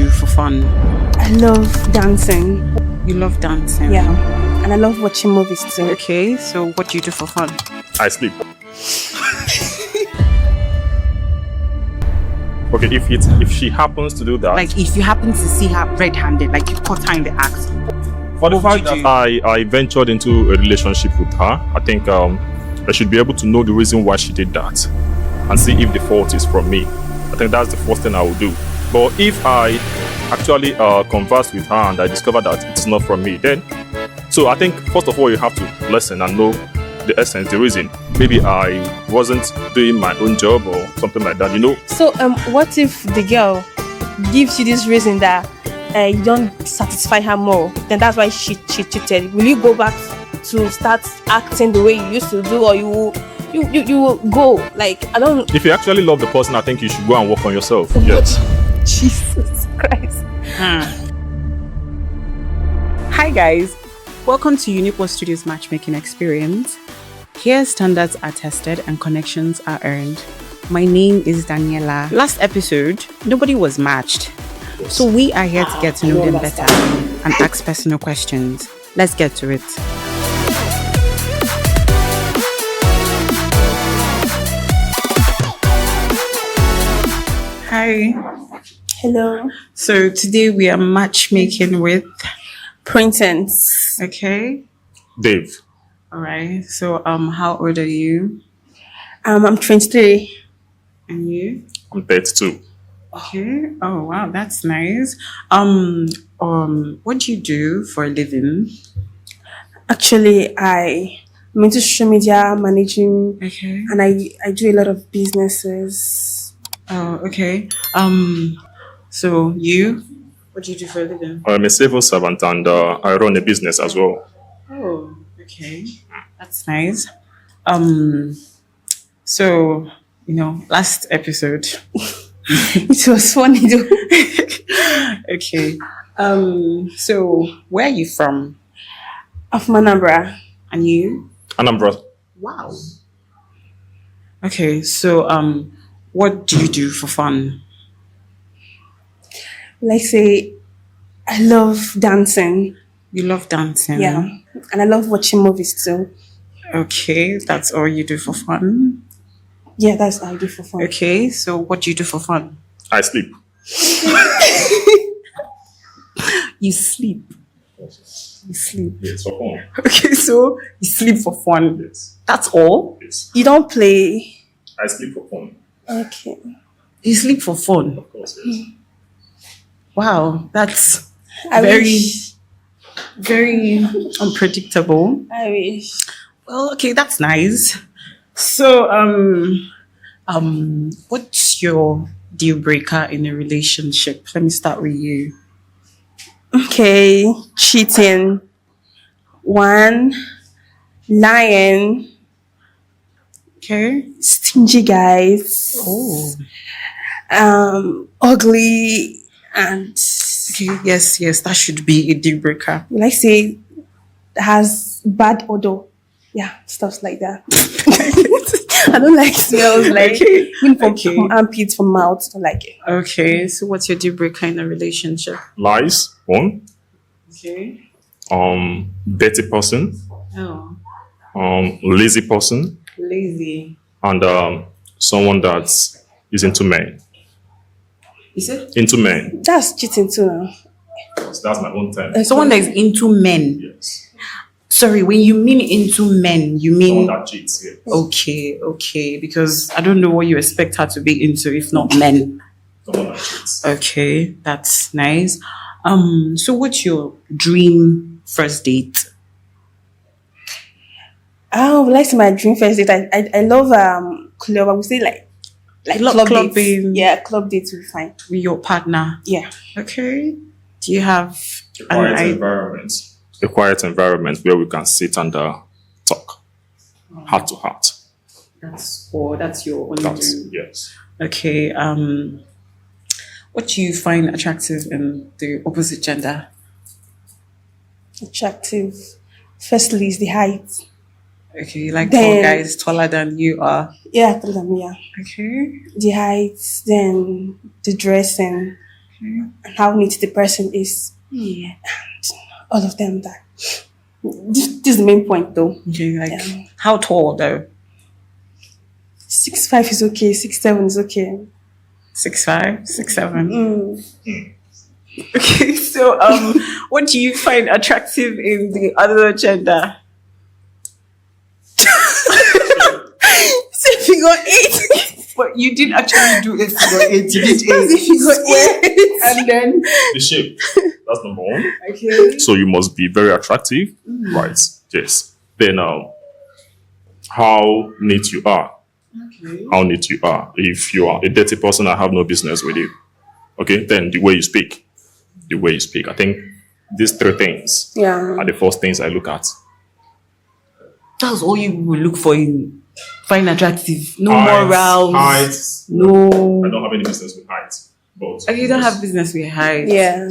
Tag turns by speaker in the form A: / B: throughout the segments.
A: do for fun?
B: I love dancing.
A: You love dancing?
B: Yeah. And I love watching movies too.
A: Okay, so what do you do for fun?
C: I sleep. Okay, if she happens to do that,
A: Like if you happen to see her red-handed, like you caught her in the act.
C: for the
A: what
C: fact
A: would you
C: that
A: do?
C: I ventured into a relationship with her, I think I should be able to know the reason why she did that and see if the fault is from me. I think that's the first thing I would do. But if I actually converse with her and I discover that it's not from me, then so I think first of all you have to listen and know the essence, the reason. Maybe I wasn't doing my own job or something like that, you know.
B: So what if the girl gives you this reason that you don't satisfy her more, then that's why she cheated? Will you go back to start acting the way you used to do, or you will go like I don't?
C: If you actually love the person, I think you should go and work on yourself. Yes.
B: Jesus Christ.
A: Hi guys, welcome to MeetOnUWS Studios Matchmaking Experience. Here standards are tested and connections are earned. My name is Daniela. Last episode, nobody was matched. So we are here to get to know them better and ask personal questions. Let's get to it. Hi.
B: Hello.
A: So today we are matchmaking with,
B: Princess.
A: okay?
C: Dave.
A: All right. So how old are you?
B: I'm 23.
A: And you?
C: I'm 32.
A: Okay. Oh wow, that's nice. What do you do for a living?
B: Actually, I'm into social media managing,
A: Okay.
B: and I do a lot of businesses.
A: Oh, okay. So you? What do you do for a living?
C: I'm a civil servant and I run a business as well.
A: Oh, okay. That's nice. So last episode.
B: It was funny though.
A: Okay. So where are you from?
B: Of Manabra.
A: And you?
C: Anambra.
A: Wow. Okay. So what do you do for fun?
B: Like say, I love dancing.
A: You love dancing.
B: Yeah. And I love watching movies too.
A: Okay, that's all you do for fun.
B: Yeah, that's what I do for fun.
A: Okay, so what do you do for fun?
C: I sleep.
A: You sleep. You sleep.
C: Yes, for fun.
A: Okay, so you sleep for fun.
C: Yes.
A: That's all?
C: Yes.
B: You don't play.
C: I sleep for fun.
B: Okay.
A: You sleep for fun.
C: Of course, yes.
A: Wow, that's
B: I
A: very,
B: wish.
A: very unpredictable.
B: I wish.
A: Well, okay, that's nice. So, what's your deal breaker in a relationship? Let me start with you.
B: Okay. Cheating. 1. Lying.
A: Okay.
B: Stingy guys.
A: Oh.
B: Ugly, and
A: Okay. Yes. That should be a deal breaker.
B: like say has bad odor. Yeah, stuff like that. I don't like smells like
A: Okay.
B: even from,
A: Okay.
B: from armpits, from mouth. I don't like it.
A: Okay. So, what's your deal breaker in a relationship?
C: Lies, one.
A: Okay.
C: Dirty person.
A: Oh,
C: Lazy person.
A: lazy.
C: And someone that is into men.
A: Is it?
C: Into men.
B: That's cheating too now.
C: That's my own term.
A: Someone that is into men.
C: Yes.
A: Sorry, when you mean into men, you mean
C: Someone that cheats. Yes.
A: okay, because I don't know what you expect her to be into if not men.
C: Someone that cheats.
A: Okay, that's nice. So what's your dream first date?
B: Oh, like my dream first date. I love club. I would say like
A: You love
B: club
A: clubbing.
B: dates. Yeah, club dates will be fine.
A: With your partner?
B: Yeah.
A: Okay. Do you have
C: A quiet environment. A quiet environment where we can sit and talk, heart to heart.
A: that's your only
C: That's
A: dream?
C: yes.
A: Okay. What do you find attractive in the opposite gender?
B: Attractive. Firstly is the height.
A: Okay, you like
B: Then-
A: tall guys taller than you are.
B: Yeah, taller than me. Yeah.
A: Okay.
B: The height, then the dressing. and how neat the person is. Yeah. All of them that. This is the main point though.
A: Okay, like how tall though?
B: 6'5" is okay, 6'7" is okay.
A: 6'5", 6'7". Okay, so what do you find attractive in the other gender?
B: So figure 8.
A: But you didn't actually do a figure 8. You did
B: Figure 8.
A: and then
C: The shape. That's number one.
A: okay.
C: So you must be very attractive, right? Yes. Then how neat you are.
A: Okay.
C: How neat you are. If you are a dirty person, I have no business with you. Okay. Then the way you speak. The way you speak. I think these three things are the first things I look at.
A: That's all you will look for in find attractive. No
C: Height,
A: morals.
C: height.
A: No.
C: I don't have any business with height. But
A: Okay, you don't have business with height.
B: Yeah.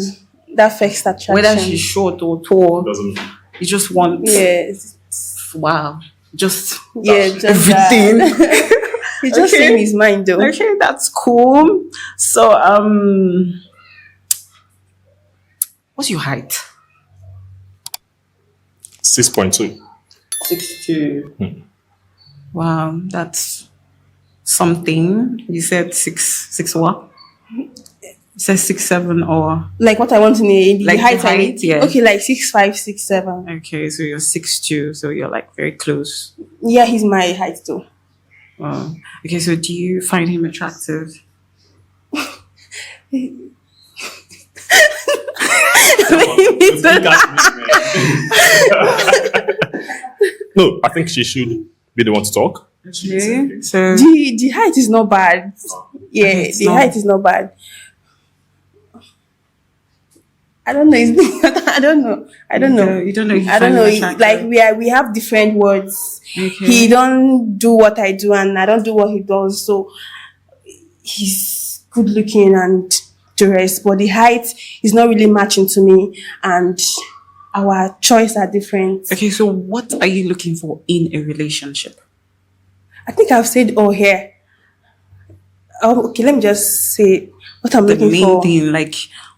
B: That first attraction.
A: Whether she's short or tall,
C: doesn't
A: you just want.
B: Yes.
A: Wow. Just
B: Yeah, just
A: everything.
B: He's just
A: Okay.
B: saying his mind though.
A: Okay, that's cool. So, what's your height?
C: 6.2.
A: 6'2". Wow, that's something. You said six what? You said 6'7" or
B: Like what I want to know in the
A: Like the
B: height, I
A: height,
B: mean.
A: yeah.
B: Okay, like 6'5", 6'7".
A: okay, so you're 6'2", so you're like very close.
B: Yeah, he's my height too.
A: Okay, so do you find him attractive?
C: No, I think she should be the one to talk.
A: Okay, so
B: The height is not bad. Yeah,
A: it's
B: the
A: not-
B: height is not bad. I don't know. I don't know. I don't know.
A: You don't know. If you
B: I don't
A: find
B: know.
A: him attractive?
B: Like we have different words.
A: Okay.
B: He don't do what I do, and I don't do what he does. So he's good looking and the rest, but the height is not really matching to me, and our choices are different.
A: Okay, so what are you looking for in a relationship?
B: I think I've said all here. Okay, let me just say what I'm
A: The
B: looking
A: main
B: for.
A: thing, like,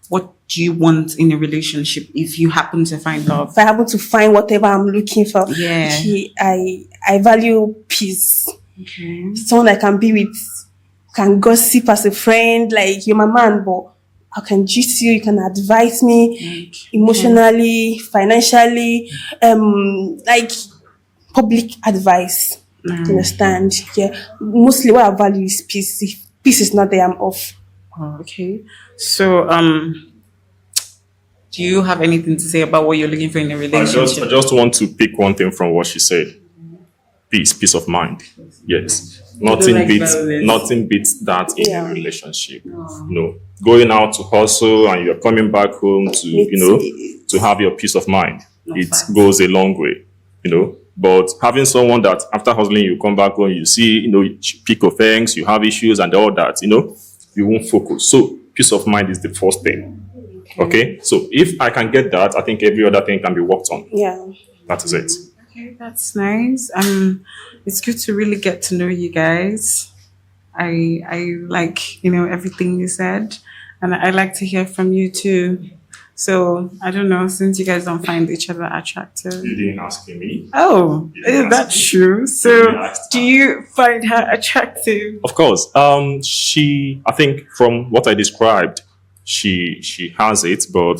A: what do you want in a relationship if you happen to find love?
B: If I happen to find whatever I'm looking for,
A: Yeah.
B: I value peace.
A: Okay.
B: Someone I can be with, can gossip as a friend, like you're my man, but I can gist you, you can advise me emotionally, financially, like public advice. You understand? Yeah. Mostly what I value is peace. If peace is not there, I'm off.
A: Oh, okay. So, do you have anything to say about what you're looking for in a
C: I
A: relationship?
C: just want to pick one thing from what she said. Peace of mind. Yes. Nothing
A: like
C: beats
A: violence.
C: nothing beats that in
B: Yeah.
C: a relationship. Going out to hustle and you're coming back home to to have your peace of mind. It
A: fast.
C: goes a long way, But having someone that after hustling you come back home, you see, you pick offense, you have issues and all that, you won't focus. So peace of mind is the first thing. Okay. So if I can get that, I think every other thing can be worked on.
B: Yeah.
C: That is it.
A: Okay, that's nice. It's good to really get to know you guys. I like, everything you said, and I like to hear from you too. So I don't know, since you guys don't find each other attractive.
C: You didn't ask me.
A: Oh,
C: Yeah,
A: that's true.
C: You
A: So
C: asked
A: do
C: her.
A: you find her attractive?
C: Of course. I think from what I described, she has it, but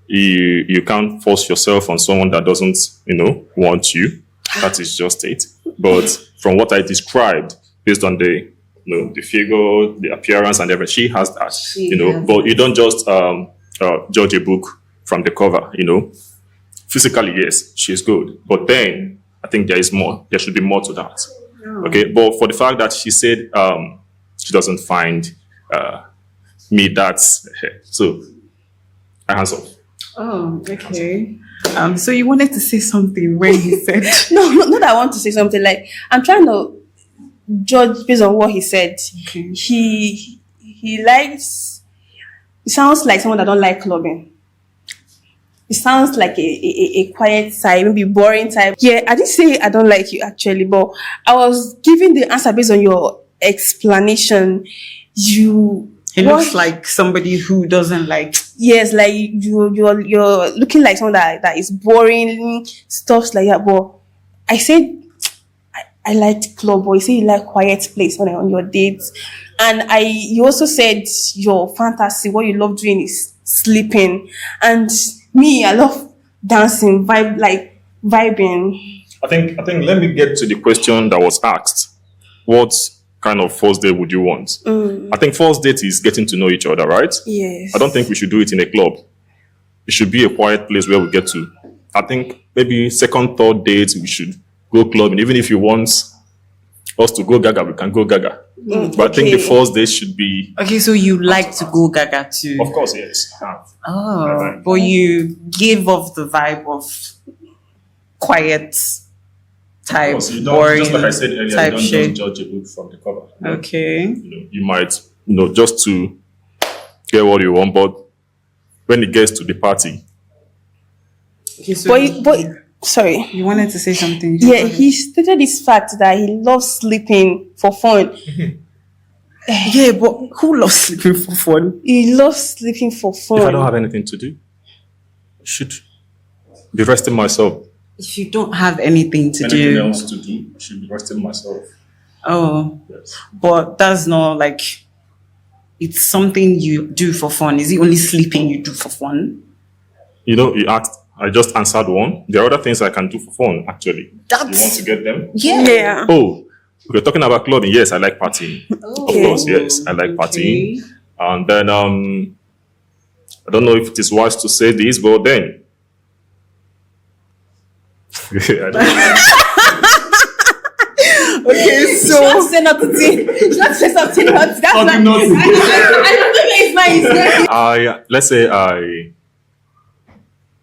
C: you can't force yourself on someone that doesn't, want you. That is just it. But from what I described, based on the the figure, the appearance, and everything, she has that.
A: has
C: But you don't just judge a book from the cover. Physically, yes, she's good, but then I think there is more. There should be more to that. Okay, but for the fact that she said she doesn't find me, that's so I hands off.
A: Oh, okay. So you wanted to say something when you said
B: No, not that I want to say something. Like I'm trying to judge based on what he said.
A: Okay.
B: He likes. It sounds like someone that don't like clubbing. It sounds like a quiet type, maybe boring type. Yeah, I didn't say I don't like you actually, but I was giving the answer based on your explanation.
A: he He looks like somebody who doesn't like.
B: Yes, like you're looking like someone that is boring, stuff like that. But I said I liked club, or you say you like quiet place on your dates. And you also said your fantasy, what you love doing is sleeping. And me, I love dancing, vibing.
C: I think let me get to the question that was asked. What kind of first date would you want? I think first date is getting to know each other, right?
B: Yes.
C: I don't think we should do it in a club. It should be a quiet place where we get to. I think maybe second, third date, we should go clubbing. Even if you want us to go gaga, we can go gaga. But I think the first date should be...
A: Okay, so you like to go gaga too?
C: Of course, yes.
A: Oh, but you give off the vibe of quiet type,
C: You
A: boring
C: just like I said earlier,
A: type
C: you don't
A: shit.
C: just judge a book from the cover.
A: Okay.
C: You might, just to get what you want, but when it gets to the party...
A: Okay, so
B: But sorry.
A: you wanted to say something?
B: Yeah, he stated this fact that he loves sleeping for fun.
A: Yeah, but who loves sleeping for fun?
B: He loves sleeping for fun.
C: If I don't have anything to do, I should be resting myself.
A: If you don't have anything to
C: Anything
A: do,
C: else to do, I should be resting myself.
A: oh,
C: Yes.
A: but that's not like it's something you do for fun. Is it only sleeping you do for fun?
C: You asked, I just answered one. There are other things I can do for fun, actually. You
A: That's
C: want to get them?
A: yeah.
C: Oh, we're talking about clubbing. Yes, I like partying. Of course, yes, I like partying. And then, I don't know if it is wise to say this, but then, I don't know.
A: Okay, so
B: say not to say, not say something. That's not.
C: Something not to-
B: I don't think it's nice.
C: Let's say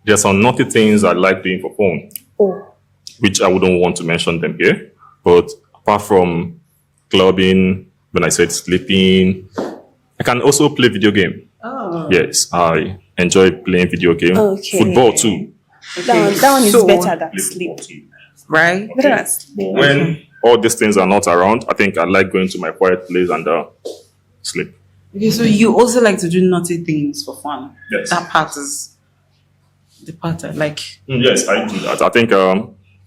C: there's some naughty things I like doing for fun,
B: Oh,
C: which I wouldn't want to mention them here. But apart from clubbing, when I said sleeping, I can also play video game.
A: oh,
C: Yes, I enjoy playing video game.
B: Okay.
C: Football too.
B: that one is
A: So-
B: better than
C: Play
B: sleep.
C: football too.
A: right.
B: Better than sleep.
C: When all these things are not around, I think I like going to my quiet place and sleep.
A: Okay, so you also like to do naughty things for fun.
C: Yes.
A: That part is the part I like.
C: Yes, I do that. I think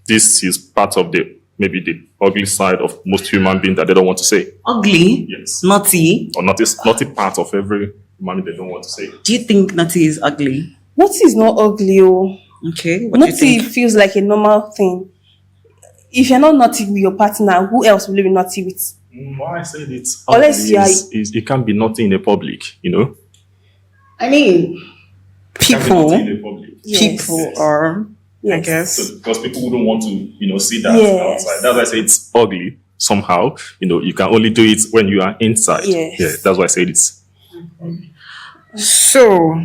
C: this is part of maybe the ugly side of most human beings that they don't want to say.
A: Ugly,
C: Yes.
A: naughty.
C: Or naughty part of every human being they don't want to say.
A: Do you think naughty is ugly?
B: Naughty is not ugly. Oh.
A: Okay, what do you
B: Naughty
A: think?
B: feels like a normal thing. If you're not naughty with your partner, who else will you be naughty with?
C: Why I said it's
B: Unless
C: ugly
B: you are-
C: is it can't be naughty in the public,
A: I mean,
C: It can't be
A: people,
C: naughty in the public.
B: Yes.
A: people are, I
B: Yes.
A: guess.
C: So, because people wouldn't want to, see that
B: Yes.
C: outside. That's why I say it's ugly somehow. You can only do it when you are inside.
B: Yes.
C: Yeah, that's why I said it's.
A: So,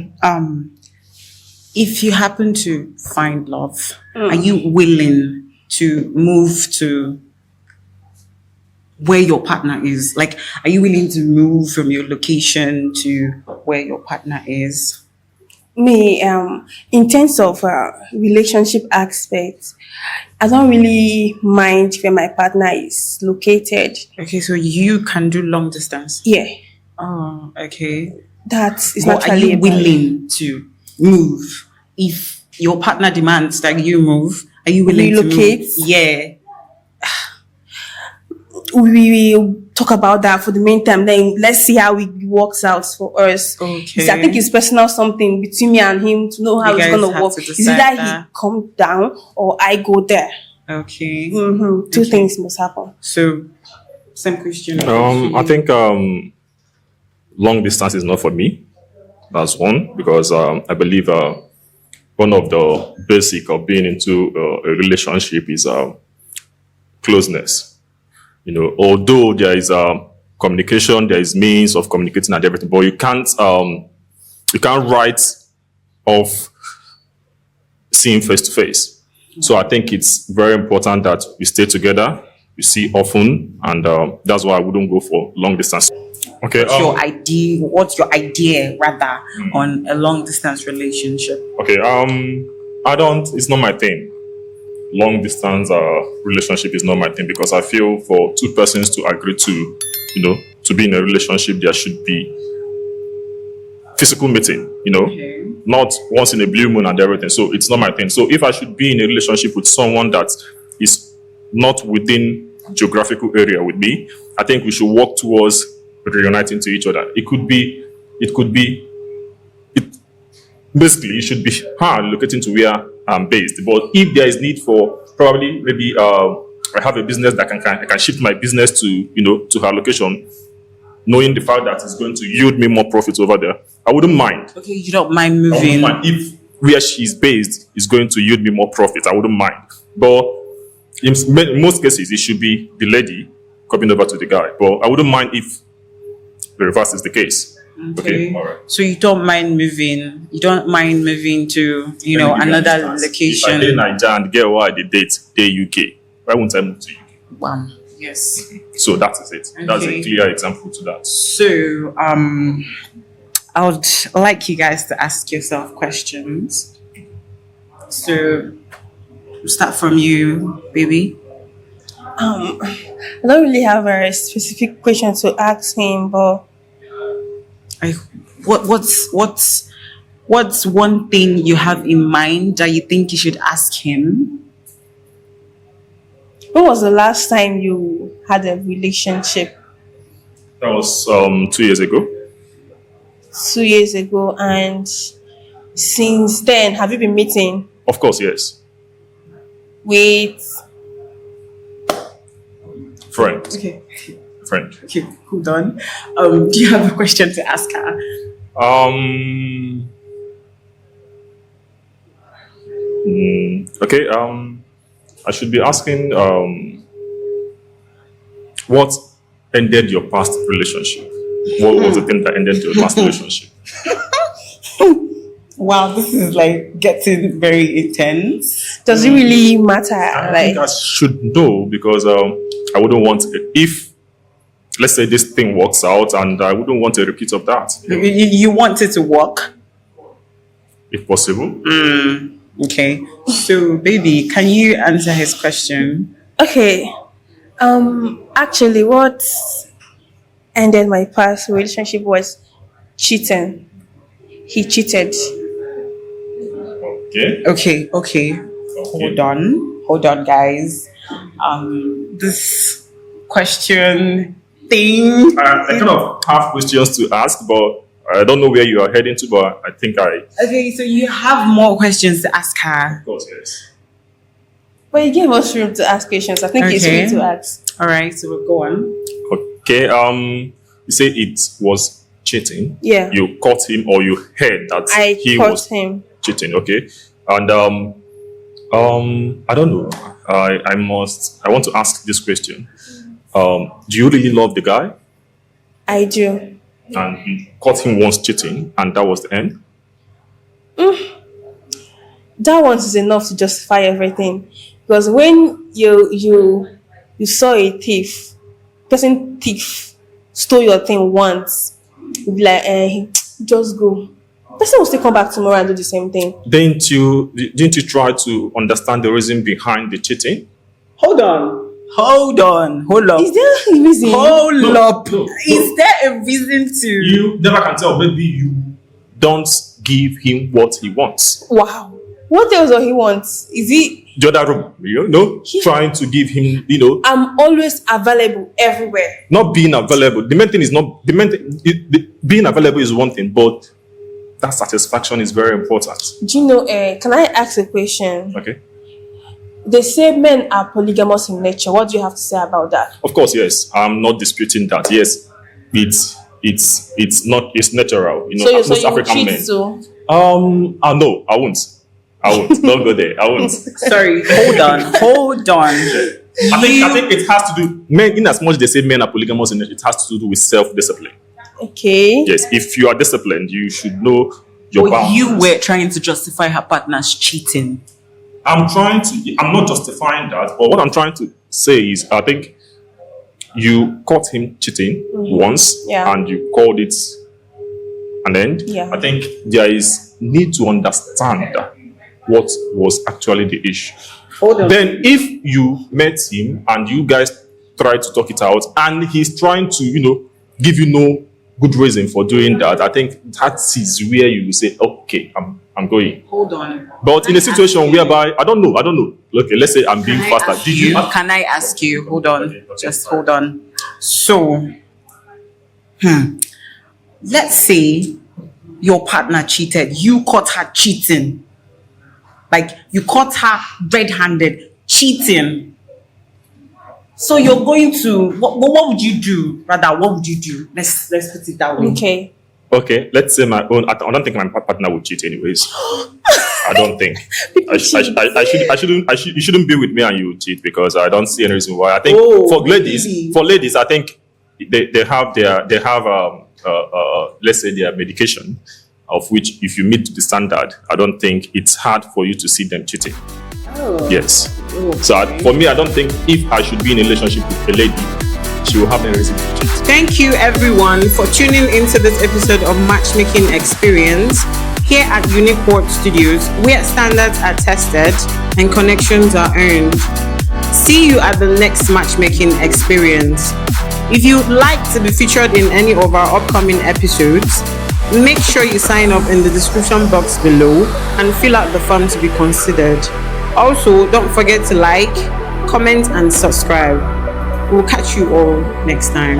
A: if you happen to find love, are you willing to move to where your partner is? Like, are you willing to move from your location to where your partner is?
B: Me, in terms of relationship aspects, I don't really mind where my partner is located.
A: Okay, so you can do long distance.
B: Yeah,
A: Oh, okay.
B: that is
A: But are
B: naturally
A: you
B: a barrier.
A: willing to move if your partner demands that you move? Are you willing
B: Relocate?
A: to move? Yeah.
B: We will talk about that for the meantime. Then let's see how it works out for us.
A: Okay.
B: I think it's personal something between me and him to know how
A: You
B: it's
A: guys
B: gonna
A: have
B: work.
A: to
B: Is
A: decide
B: either
A: that.
B: he come down or I go there.
A: Okay.
B: Two things must happen.
A: So, same question.
C: I think long distance is not for me. That's one, because I believe one of the basic of being into a relationship is closeness. Although there is communication, there is means of communicating and everything, but you can't write off seeing face to face. So I think it's very important that we stay together, we see often, and that's why I wouldn't go for long distance. Okay.
A: What's your idea rather on a long distance relationship?
C: Okay. It's not my thing. Long distance relationship is not my thing, because I feel for two persons to agree to be in a relationship, there should be physical meeting,
A: Okay.
C: not once in a blue moon and everything. So it's not my thing. So if I should be in a relationship with someone that is not within geographical area with me, I think we should work towards reuniting to each other. It could be, it basically it should be her locating to where I'm based. But if there is need for probably maybe I have a business that I can shift my business to to her location, knowing the fact that it's going to yield me more profits over there, I wouldn't mind.
A: Okay, you don't mind
C: I wouldn't
A: moving.
C: mind if where she's based is going to yield me more profits. I wouldn't mind. But in most cases, it should be the lady coming over to the guy. But I wouldn't mind if the reverse is the case. Okay, all right.
A: So you don't mind moving. You don't mind moving to
C: Let me give you an
A: another
C: instance.
A: location.
C: If I date Nigeria and the girl who I date, they UK. Why won't I move to UK?
A: Wow. Yes.
C: So that is it. That's a
A: Okay.
C: clear example to that.
A: So I would like you guys to ask yourself questions. So we'll start from you, baby.
B: I don't really have a specific question to ask him, but
A: What's one thing you have in mind that you think you should ask him?
B: when was the last time you had a relationship?
C: That was 2 years ago.
B: 2 years ago, and since then, have you been meeting
C: Of course, yes.
B: with?
C: Friend.
A: Okay.
C: Friend.
A: Okay, hold on. Do you have a question to ask her?
C: Okay. I should be asking what ended your past relationship? What was the thing that ended your past relationship?
A: Wow, this is like getting very intense.
B: Does it really matter?
C: I
B: Like,
C: think I should know because I wouldn't want if let's say this thing works out and I wouldn't want a repeat of that
A: You want it to work?
C: if possible.
A: Okay. So, baby, can you answer his question?
B: okay, actually, what ended my past relationship was cheating. He cheated.
C: Okay.
A: Okay. Hold on, guys. This question thing.
C: I kind of have questions to ask, but I don't know where you are heading to. But I think
A: Okay, so you have more questions to ask her.
C: of course, yes.
B: But he gave us room to ask questions. I think it's
A: Okay.
B: free to ask.
A: All right, so we'll go on.
C: Okay. You say it was cheating.
B: Yeah.
C: You caught him, or you heard that
B: I
C: he
B: caught
C: was
B: him.
C: cheating. Okay. And I don't know. I want to ask this question. Do you really love the guy?
B: I do.
C: And you caught him once cheating, and that was the end.
B: That one is enough to justify everything. Because when you saw a thief, thief stole your thing once, you'd be like, just go. Person will still come back tomorrow and do the same thing.
C: Didn't you try to understand the reason behind the cheating?
A: Hold on. Hold up.
B: Is there a reason?
A: Hold up.
C: no.
A: Is there a reason to?
C: You never can tell. Maybe you don't give him what he wants.
B: Wow. What else does he want? Is he?
C: The other room, trying to give him,
B: I'm always available everywhere.
C: not being available. The main thing is not the main thing. Being available is one thing, but that satisfaction is very important.
B: Do you know? Can I ask a question?
C: Okay.
B: They say men are polygamous in nature. What do you have to say about that?
C: Of course, yes. I'm not disputing that. Yes, it's natural.
B: So
C: most
B: you will
C: African
B: cheat
C: men.
B: too?
C: No, I won't. Don't go there. I won't.
A: Sorry, hold on.
C: I think it has to do men. In as much they say men are polygamous, in it has to do with self-discipline.
B: Okay.
C: Yes, if you are disciplined, you should know your
A: But
C: boundaries.
A: you were trying to justify her partner's cheating.
C: I'm not justifying that, but what I'm trying to say is, I think you caught him cheating once,
B: Yeah.
C: and you called it an end.
B: Yeah.
C: I think there is need to understand what was actually the issue.
A: Hold on.
C: Then, if you met him and you guys tried to talk it out, and he's trying to, give you no good reason for doing that, I think that is where you will say, okay, I'm going.
A: Hold on.
C: But in a situation whereby I don't know. Okay, let's say I'm being faster.
A: Can I ask you? Hold on.
C: Okay,
A: Just hold on. So, let's say your partner cheated. You caught her cheating. Like you caught her red-handed cheating. So you're going to what would you do? Rather, what would you do? Let's put it that way.
C: Okay, let's say my own. I don't think my partner would cheat anyways. I don't think. You shouldn't be with me and you would cheat because I don't see any reason why. I think for ladies, I think they have let's say their medication, of which if you meet the standard, I don't think it's hard for you to see them cheating. Yes. So for me, I don't think if I should be in a relationship with a lady, she will have any reason to cheat.
A: Thank you everyone for tuning into this episode of Matchmaking Experience. Here at Unique Studios, where standards are tested and connections are earned. See you at the next Matchmaking Experience. If you'd like to be featured in any of our upcoming episodes, make sure you sign up in the description box below and fill out the form to be considered. Also, don't forget to like, comment, and subscribe. We'll catch you all next time.